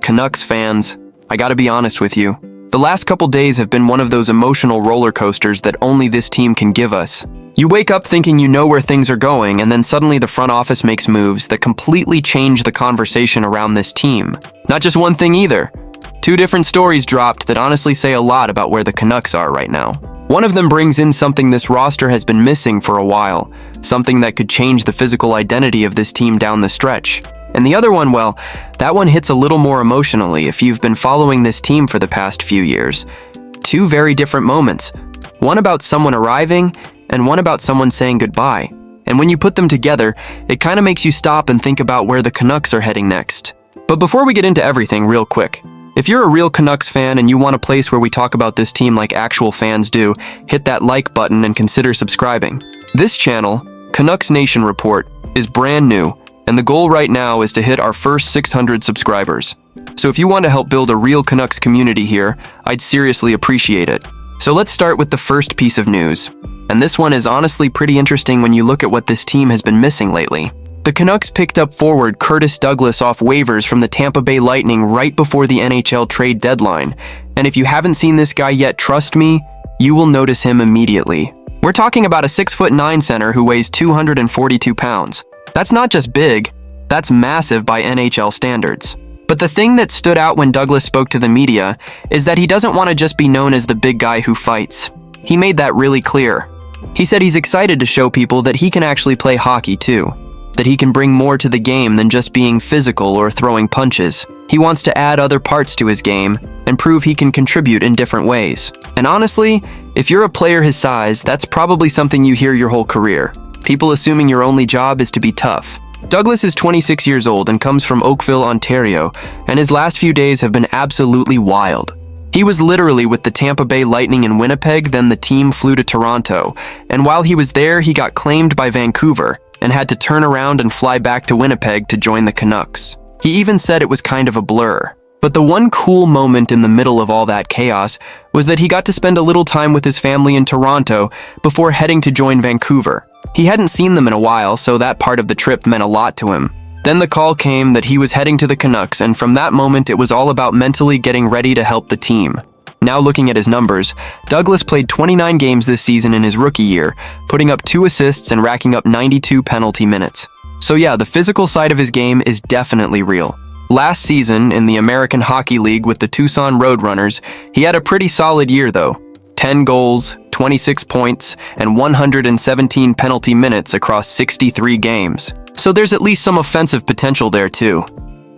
Canucks fans, I gotta be honest with you. The last couple days have been one of those emotional roller coasters that only this team can give us. You wake up thinking you know where things are going, and then suddenly the front office makes moves that completely change the conversation around this team. Not just one thing either. Two different stories dropped that honestly say a lot about where the Canucks are right now. One of them brings in something this roster has been missing for a while, something that could change the physical identity of this team down the stretch. And the other one, well, that one hits a little more emotionally if you've been following this team for the past few years. Two very different moments. One about someone arriving, and one about someone saying goodbye. And when you put them together, it kind of makes you stop and think about where the Canucks are heading next. But before we get into everything, real quick, if you're a real Canucks fan and you want a place where we talk about this team like actual fans do, hit that like button and consider subscribing. This channel, Canucks Nation Report, is brand new, and the goal right now is to hit our first 600 subscribers. So if you want to help build a real Canucks community here, I'd seriously appreciate it. So let's start with the first piece of news. And this one is honestly pretty interesting when you look at what this team has been missing lately. The Canucks picked up forward Curtis Douglas off waivers from the Tampa Bay Lightning right before the NHL trade deadline. And if you haven't seen this guy yet, trust me, you will notice him immediately. We're talking about a 6'9" center who weighs 242 pounds. That's not just big, that's massive by NHL standards. But the thing that stood out when Douglas spoke to the media is that he doesn't want to just be known as the big guy who fights. He made that really clear. He said he's excited to show people that he can actually play hockey too, that he can bring more to the game than just being physical or throwing punches. He wants to add other parts to his game and prove he can contribute in different ways. And honestly, if you're a player his size, that's probably something you hear your whole career. People assuming your only job is to be tough. Douglas is 26 years old and comes from Oakville, Ontario, and his last few days have been absolutely wild. He was literally with the Tampa Bay Lightning in Winnipeg, then the team flew to Toronto, and while he was there, he got claimed by Vancouver and had to turn around and fly back to Winnipeg to join the Canucks. He even said it was kind of a blur. But the one cool moment in the middle of all that chaos was that he got to spend a little time with his family in Toronto before heading to join Vancouver. He hadn't seen them in a while, so that part of the trip meant a lot to him. Then the call came that he was heading to the Canucks, and from that moment it was all about mentally getting ready to help the team. Now looking at his numbers, Douglas played 29 games this season in his rookie year, putting up 2 assists and racking up 92 penalty minutes. So yeah, the physical side of his game is definitely real. Last season, in the American Hockey League with the Tucson Roadrunners, he had a pretty solid year though. 10 goals, 26 points, and 117 penalty minutes across 63 games. So there's at least some offensive potential there too.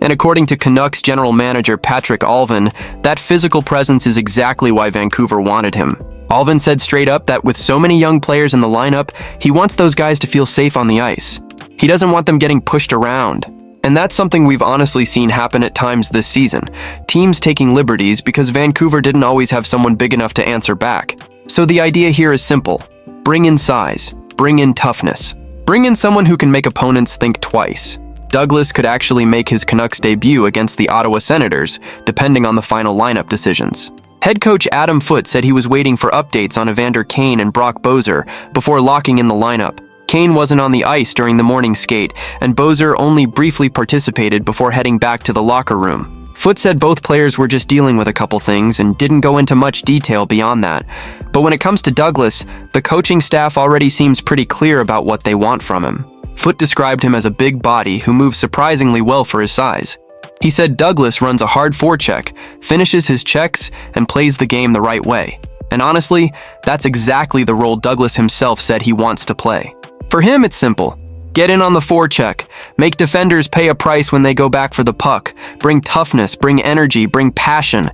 And according to Canucks general manager Patrik Allvin, that physical presence is exactly why Vancouver wanted him. Allvin said straight up that with so many young players in the lineup, he wants those guys to feel safe on the ice. He doesn't want them getting pushed around. And that's something we've honestly seen happen at times this season. Teams taking liberties because Vancouver didn't always have someone big enough to answer back. So the idea here is simple. Bring in size. Bring in toughness. Bring in someone who can make opponents think twice. Douglas could actually make his Canucks debut against the Ottawa Senators, depending on the final lineup decisions. Head coach Adam Foote said he was waiting for updates on Evander Kane and Brock Boeser before locking in the lineup. Kane wasn't on the ice during the morning skate, and Boeser only briefly participated before heading back to the locker room. Foote said both players were just dealing with a couple things and didn't go into much detail beyond that. But when it comes to Douglas, the coaching staff already seems pretty clear about what they want from him. Foote described him as a big body who moves surprisingly well for his size. He said Douglas runs a hard forecheck, finishes his checks, and plays the game the right way. And honestly, that's exactly the role Douglas himself said he wants to play. For him, it's simple. Get in on the forecheck, make defenders pay a price when they go back for the puck, bring toughness, bring energy, bring passion.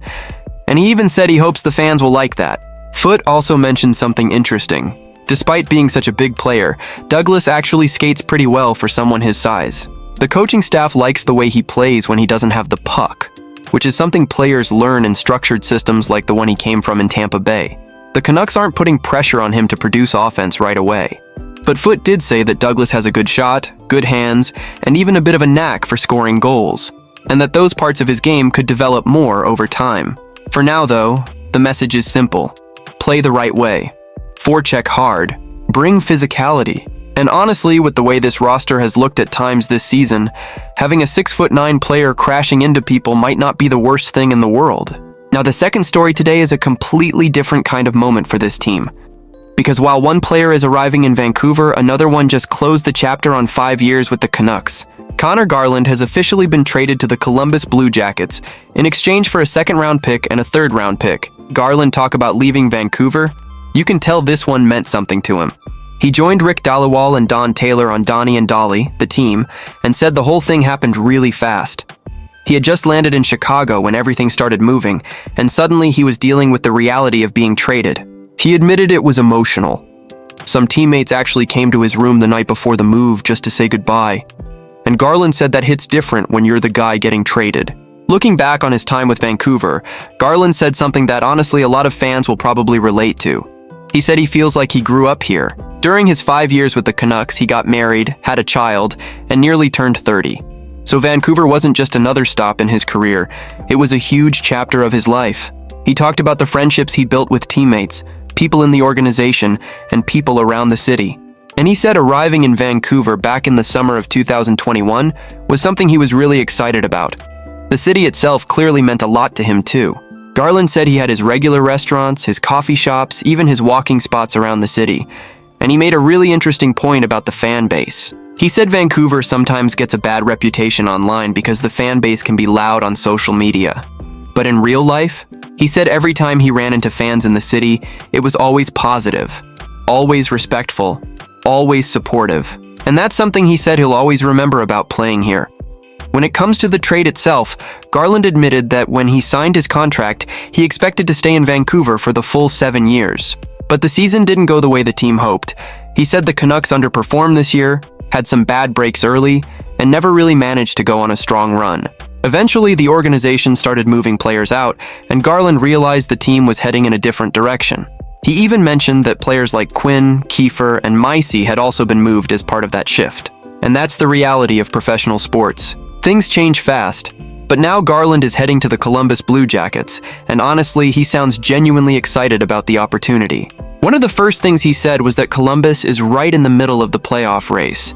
And he even said he hopes the fans will like that. Foote also mentioned something interesting. Despite being such a big player, Douglas actually skates pretty well for someone his size. The coaching staff likes the way he plays when he doesn't have the puck, which is something players learn in structured systems like the one he came from in Tampa Bay. The Canucks aren't putting pressure on him to produce offense right away. But Foote did say that Douglas has a good shot, good hands, and even a bit of a knack for scoring goals, and that those parts of his game could develop more over time. For now, though, the message is simple. Play the right way. Forecheck hard. Bring physicality. And honestly, with the way this roster has looked at times this season, having a 6'9" player crashing into people might not be the worst thing in the world. Now, the second story today is a completely different kind of moment for this team. Because while one player is arriving in Vancouver, another one just closed the chapter on 5 years with the Canucks. Garland has officially been traded to the Columbus Blue Jackets in exchange for a second-round pick and a third-round pick. Garland talk about leaving Vancouver? You can tell this one meant something to him. He joined Rick Dhaliwal and Don Taylor on Donnie and Dolly, the team, and said the whole thing happened really fast. He had just landed in Chicago when everything started moving, and suddenly he was dealing with the reality of being traded. He admitted it was emotional. Some teammates actually came to his room the night before the move just to say goodbye. And Garland said that hits different when you're the guy getting traded. Looking back on his time with Vancouver, Garland said something that honestly a lot of fans will probably relate to. He said he feels like he grew up here. During his 5 years with the Canucks, he got married, had a child, and nearly turned 30. So Vancouver wasn't just another stop in his career, it was a huge chapter of his life. He talked about the friendships he built with teammates, people in the organization, and people around the city. And he said arriving in Vancouver back in the summer of 2021 was something he was really excited about. The city itself clearly meant a lot to him too. Garland said he had his regular restaurants, his coffee shops, even his walking spots around the city. And he made a really interesting point about the fan base. He said Vancouver sometimes gets a bad reputation online because the fan base can be loud on social media. But in real life, he said every time he ran into fans in the city, it was always positive, always respectful, always supportive. And that's something he said he'll always remember about playing here. When it comes to the trade itself, Garland admitted that when he signed his contract, he expected to stay in Vancouver for the full 7 years. But the season didn't go the way the team hoped. He said the Canucks underperformed this year, had some bad breaks early, and never really managed to go on a strong run. Eventually, the organization started moving players out, and Garland realized the team was heading in a different direction. He even mentioned that players like Quinn, Kiefer, and Micey had also been moved as part of that shift. And that's the reality of professional sports. Things change fast. But now Garland is heading to the Columbus Blue Jackets, and honestly, he sounds genuinely excited about the opportunity. One of the first things he said was that Columbus is right in the middle of the playoff race.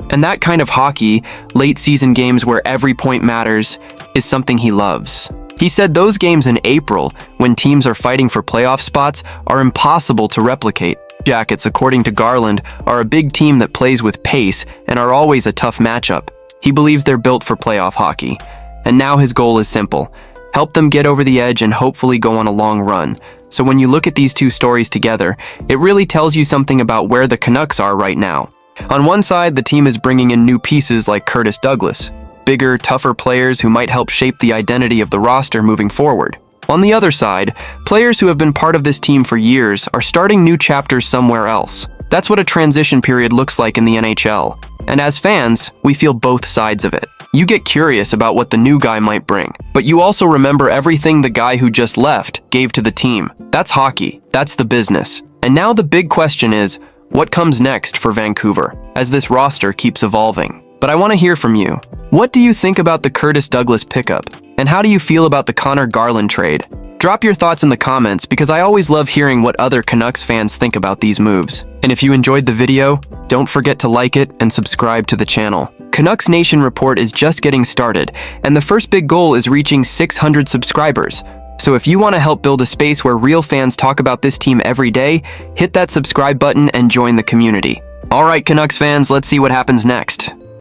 And that kind of hockey, late-season games where every point matters, is something he loves. He said those games in April, when teams are fighting for playoff spots, are impossible to replicate. Jackets, according to Garland, are a big team that plays with pace and are always a tough matchup. He believes they're built for playoff hockey. And now his goal is simple: help them get over the edge and hopefully go on a long run. So when you look at these two stories together, it really tells you something about where the Canucks are right now. On one side, the team is bringing in new pieces like Curtis Douglas, bigger, tougher players who might help shape the identity of the roster moving forward. On the other side, players who have been part of this team for years are starting new chapters somewhere else. That's what a transition period looks like in the NHL. And as fans, we feel both sides of it. You get curious about what the new guy might bring, but you also remember everything the guy who just left gave to the team. That's hockey. That's the business. And now the big question is, what comes next for Vancouver as this roster keeps evolving? But I want to hear from you. What do you think about the Curtis Douglas pickup? And how do you feel about the Conor Garland trade? Drop your thoughts in the comments because I always love hearing what other Canucks fans think about these moves. And if you enjoyed the video, don't forget to like it and subscribe to the channel. Canucks Nation Report is just getting started, and the first big goal is reaching 600 subscribers. So if you want to help build a space where real fans talk about this team every day, hit that subscribe button and join the community. All right, Canucks fans, let's see what happens next.